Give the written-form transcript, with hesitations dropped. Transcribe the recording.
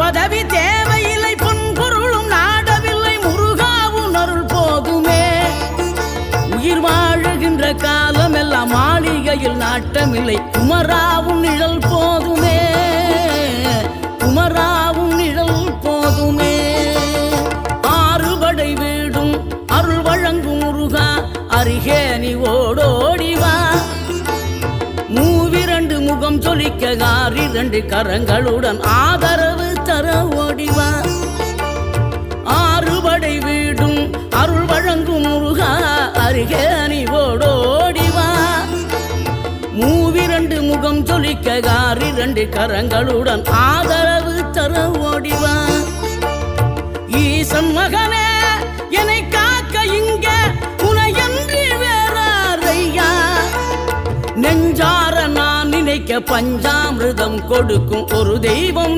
பதவி தேவையில்லை, பொன் பொருளும் நாடவில்லை, முருகாவும் அருள் போதுமே. உயிர் வாழுகின்ற காலம் எல்லாம் மாளிகையில் நாட்டமில்லை, குமராவும் நிழல் போதுமே, குமராவும் நிழல் போதுமே. ஆறுபடை வீடும் அருள் வழங்கும் முருகா, அருகே நீ ஓடோடிவா. மூவிரண்டு முகம் சொலிக்க ஆறிரண்டு கரங்களுடன் ஆதரவு தர ஓடிவா. ஆறுபடை வீடும் அருள் வழங்கும் முருகா, அருகே நீ ஓடோடிவா. மூவிரண்டு முகம் சொலிக்க ஆறிரண்டு கரங்களுடன் ஆதரவு தர ஓடிவா. ஈசன் மகனே என்னை காக்க இங்க உனையன்றி வேறாரையா. நெஞ்சார நான் நினைக்க பஞ்சாமிர்தம் கொடுக்கும் ஒரு தெய்வம்.